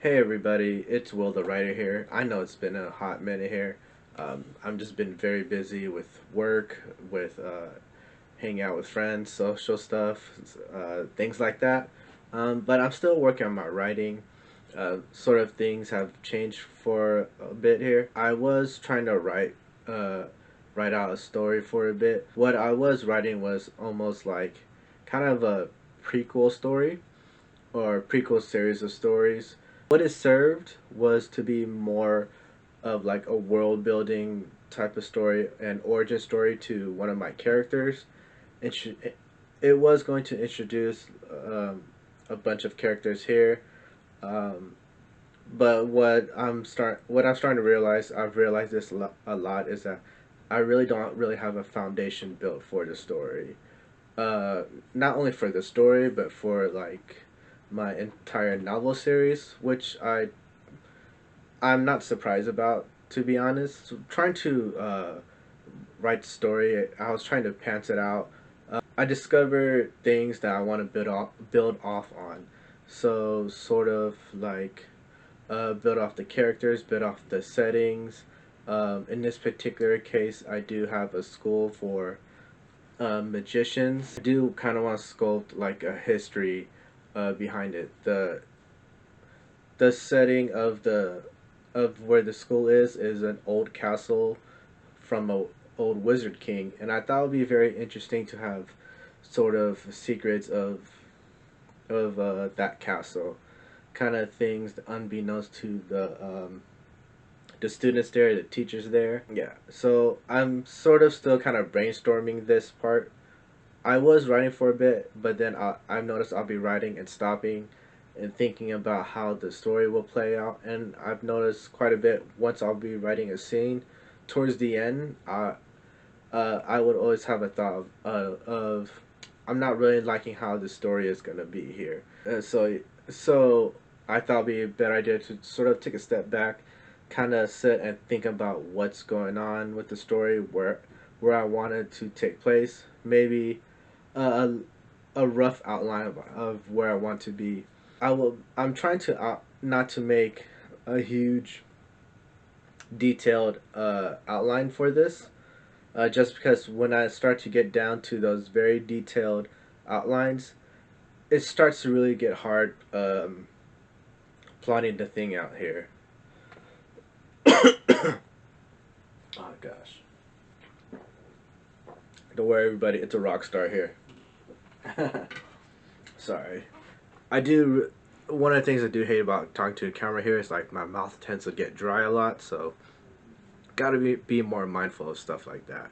Hey everybody, it's Will the Writer here. I know it's been a hot minute here. I'm just been very busy with work, with hanging out with friends, social stuff, things like that. But I'm still working on my writing. Sort of things have changed for a bit here. I was trying to uh, write out a story for a bit. What I was writing was almost like kind of a prequel story or prequel series of stories. What it served was to be more of like a world building type of story and origin story to one of my characters. It was going to introduce a bunch of characters here, um, but what I'm starting to realize, I've realized this a lot, is that I really don't really have a foundation built for the story. Not only for the story, but for like my entire novel series, which I'm not surprised about, to be honest. So trying to write the story, I was trying to pants it out. I discovered things that I want to build off on. So sort of like build off the characters, build off the settings. In this particular case, I do have a school for magicians. I do kind of want to sculpt like a history behind it. The setting of the of where the school is an old castle from a old wizard king, and I thought it would be very interesting to have sort of secrets of that castle, kind of things unbeknownst to the students there, the teachers there. Yeah, so I'm sort of still kind of brainstorming this part. I was writing for a bit, but then I've noticed I'll be writing and stopping and thinking about how the story will play out. And I've noticed quite a bit once I'll be writing a scene. Towards the end, I would always have a thought of I'm not really liking how the story is gonna be here. So I thought it'd be a better idea to sort of take a step back, kind of sit and think about what's going on with the story, where I want it to take place, maybe a a rough outline of where I want to be. I'm trying to not to make a huge detailed outline for this, just because when I start to get down to those very detailed outlines, it starts to really get hard plotting the thing out here. Oh gosh. Don't worry, everybody. It's a rock star here. Sorry. I do. One of the things I do hate about talking to the camera here is like my mouth tends to get dry a lot, so gotta be more mindful of stuff like that.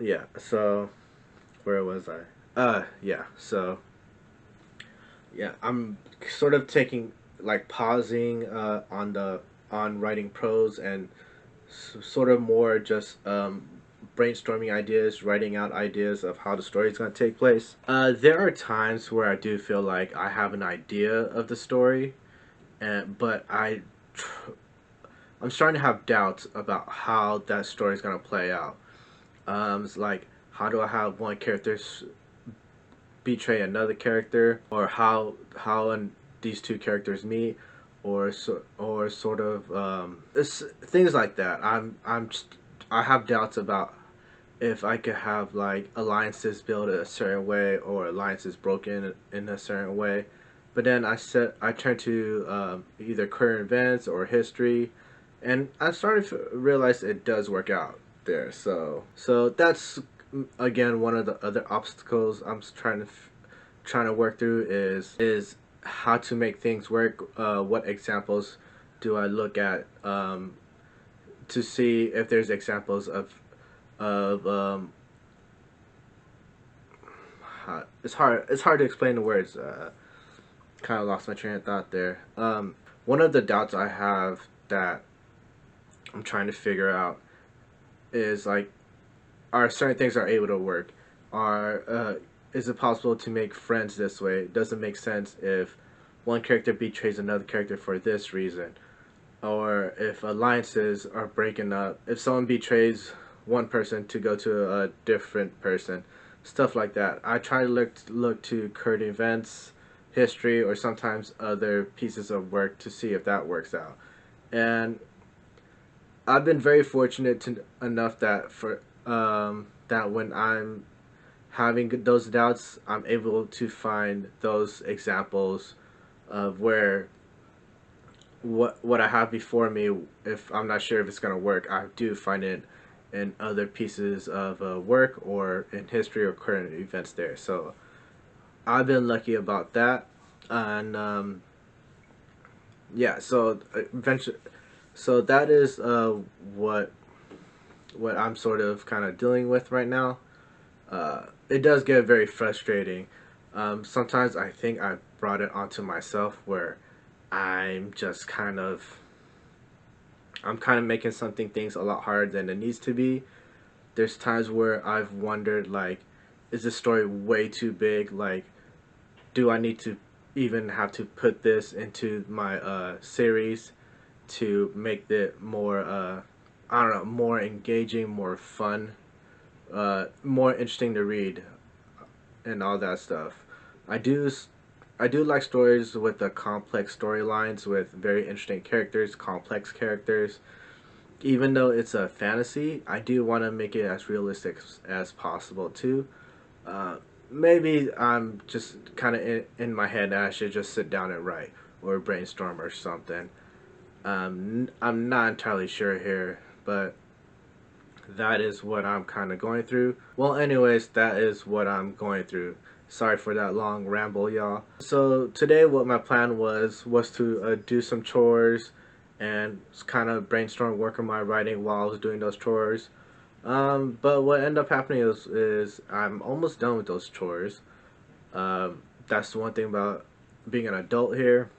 Yeah. So where was I? Yeah. So yeah, I'm sort of taking like pausing on writing prose and sort of more just brainstorming ideas, writing out ideas of how the story is going to take place. There are times where I do feel like I have an idea of the story, but I'm starting to have doubts about how that story is going to play out. It's like, how do I have one character betray another character, or these two characters meet, or sort of things like that. I have doubts about if I could have like alliances built a certain way or alliances broken in a certain way. But then I turn to either current events or history, and I'm starting to realize it does work out there. So that's again one of the other obstacles I'm trying to work through is how to make things work. What examples do I look at to see if there's examples of it's hard to explain the words. Kind of lost my train of thought there. One of the doubts I have that I'm trying to figure out is like, are certain things are able to work? Are is it possible to make friends this way? It doesn't make sense if one character betrays another character for this reason, or if alliances are breaking up. If someone betrays one person to go to a different person, stuff like that. I try to look to current events history or sometimes other pieces of work to see if that works out. And I've been very fortunate enough that that when I'm having those doubts, I'm able to find those examples of where what I have before me, if I'm not sure if it's gonna work, I do find it in other pieces of work or in history or current events there. So I've been lucky about that, and yeah. So eventually, so that is what I'm sort of kind of dealing with right now. It does get very frustrating. Sometimes I think I brought it onto myself where I'm just I'm kind of making something things a lot harder than it needs to be. There's times where I've wondered like, is this story way too big? Like, do I need to even have to put this into my series to make it more I don't know, more engaging, more fun, more interesting to read, and all that stuff. I do I do like stories with the complex storylines with very interesting characters, complex characters. Even though it's a fantasy, I do want to make it as realistic as possible too. Uh, Maybe I'm just kind of in my head and I should just sit down and write or brainstorm or something. I'm not entirely sure here, but that is what I'm kind of going through. Well, anyways, that is what I'm going through. Sorry for that long ramble, y'all. So today, what my plan was to do some chores and kind of brainstorm, work on my writing while I was doing those chores. But what ended up happening is I'm almost done with those chores. That's the one thing about being an adult here.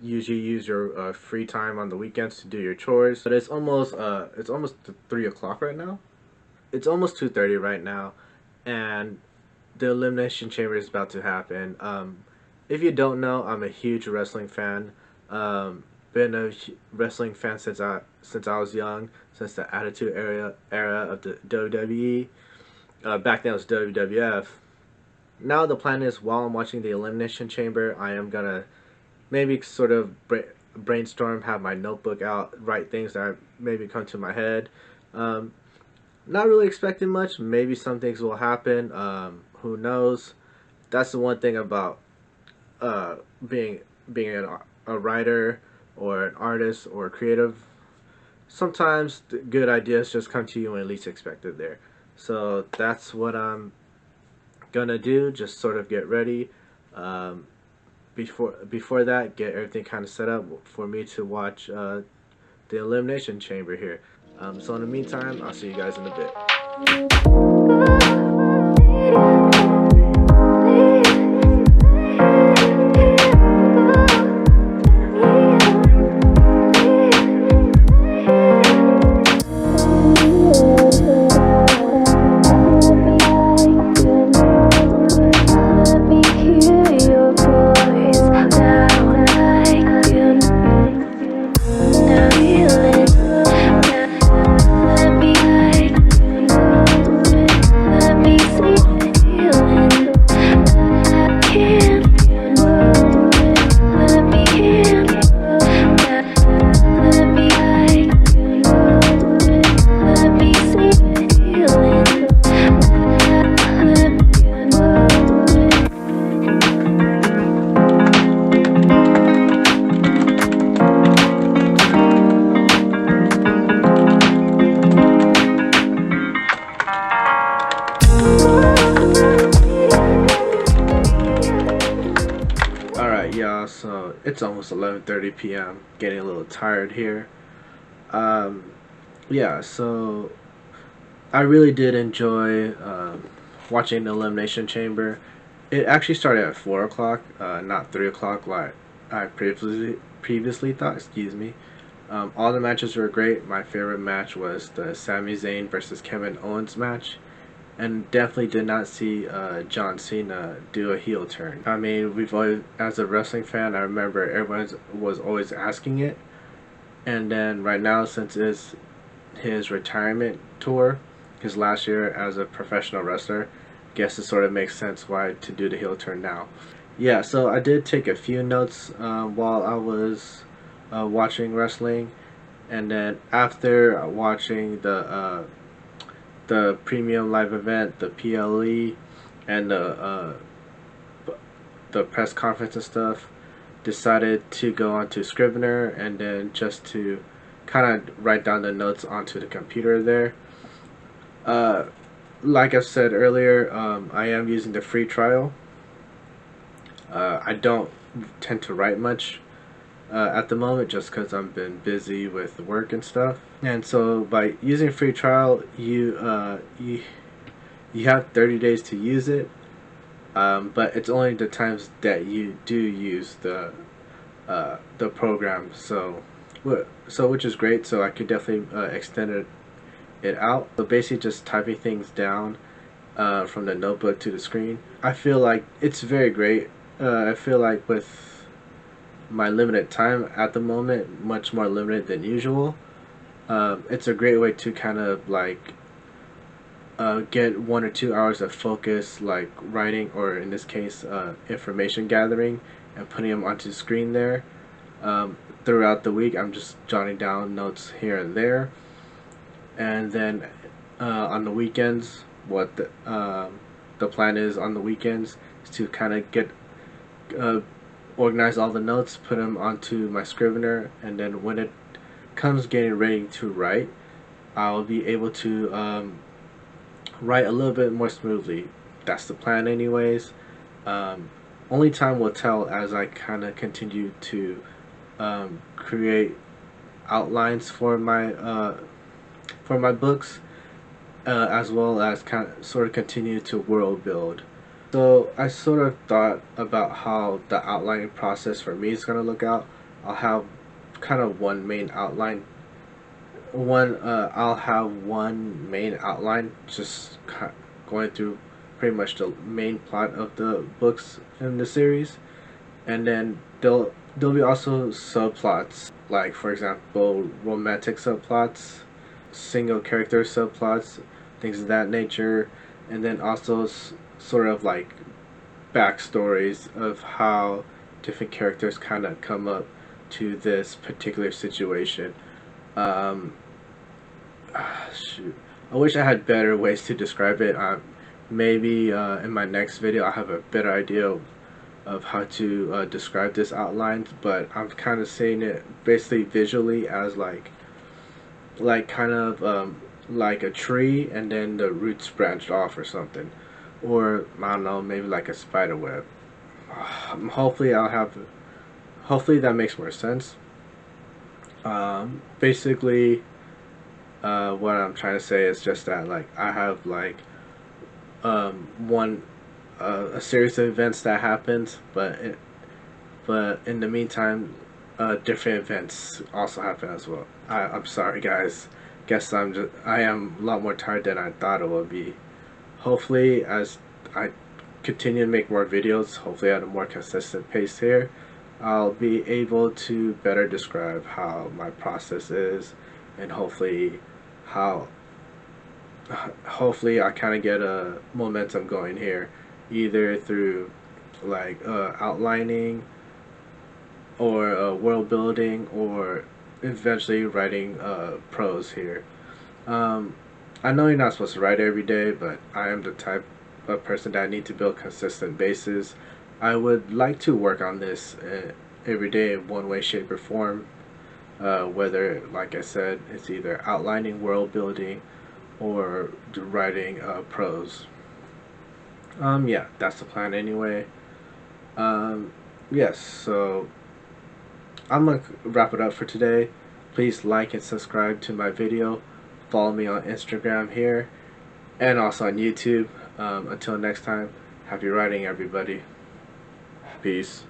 Usually use your free time on the weekends to do your chores. But it's almost 3 o'clock right now. It's almost 2:30 right now, and the elimination chamber is about to happen. If you don't know, I'm a huge wrestling fan. Been a wrestling fan since I was young, since the Attitude era of the WWE. Back then it was WWF. Now the plan is while I'm watching the elimination chamber, I am gonna maybe sort of brainstorm, have my notebook out, write things that maybe come to my head. Um, Not really expecting much. Maybe some things will happen. Who knows? That's the one thing about uh, being being a writer or an artist or creative. Sometimes the good ideas just come to you when least expected. There, so that's what I'm gonna do. Just sort of get ready. Um, before that, get everything kind of set up for me to watch the elimination chamber here. So in the meantime, I'll see you guys in a bit. Alright, y'all, so it's almost 11:30 p.m. Getting a little tired here. Um, yeah, so I really did enjoy watching the Elimination Chamber. It actually started at 4 o'clock, not 3 o'clock like I previously thought, excuse me. All the matches were great. My favorite match was the Sami Zayn versus Kevin Owens match, and definitely did not see John Cena do a heel turn. I mean, we've always, as a wrestling fan, I remember everyone was always asking it, and then right now, since it's his retirement tour, his last year as a professional wrestler, guess it sort of makes sense why to do the heel turn now. Yeah, so I did take a few notes while I was watching wrestling, and then after watching the premium live event, the PLE, and the press conference and stuff, decided to go onto Scrivener and then just to kind of write down the notes onto the computer there. Uh, like I said earlier, I am using the free trial. I don't tend to write much at the moment just because I've been busy with work and stuff. And so by using free trial, you have 30 days to use it, but it's only the times that you do use the program. So which is great. So I could definitely extend it out. So basically, just typing things down from the notebook to the screen. I feel like it's very great. I feel like with my limited time at the moment, much more limited than usual, it's a great way to kind of like get 1 or 2 hours of focus, like writing, or in this case, information gathering, and putting them onto the screen there. Throughout the week, I'm just jotting down notes here and there, and then on the weekends, what the plan is on the weekends is to kind of get uh, organize all the notes, put them onto my Scrivener, and then when it comes getting ready to write, I'll be able to write a little bit more smoothly. That's the plan, anyways. Um, Only time will tell as I kind of continue to create outlines for my books, as well as kind of sort of continue to world build. So I sort of thought about how the outlining process for me is gonna look out. I'll have kind of one main outline. I'll have one main outline, just going through pretty much the main plot of the books in the series, and then there'll be also subplots, like for example romantic subplots, single character subplots, things of that nature, and then also sort of like backstories of how different characters kind of come up to this particular situation. Um, Shoot, I wish I had better ways to describe it. Maybe in my next video I'll have a better idea of how to describe this outline, but I'm kind of saying it basically visually as like kind of like a tree and then the roots branched off or something, or I don't know, maybe like a spider web. Hopefully that makes more sense. Basically, what I'm trying to say is just that like I have like one a series of events that happens, but in the meantime, different events also happen as well. I'm sorry, guys. Guess I am a lot more tired than I thought it would be. Hopefully, as I continue to make more videos, hopefully at a more consistent pace here, I'll be able to better describe how my process is, and how hopefully I kind of get a momentum going here, either through like outlining or world building, or eventually writing prose here. Um, I know you're not supposed to write every day, but I am the type of person that I need to build consistent bases. I would like to work on this every day in one way, shape, or form. Whether, like I said, it's either outlining, world building, or writing prose. Yeah, that's the plan anyway. Yes, so I'm gonna wrap it up for today. Please like and subscribe to my video. Follow me on Instagram here, and also on YouTube. Until next time, happy writing, everybody. Peace.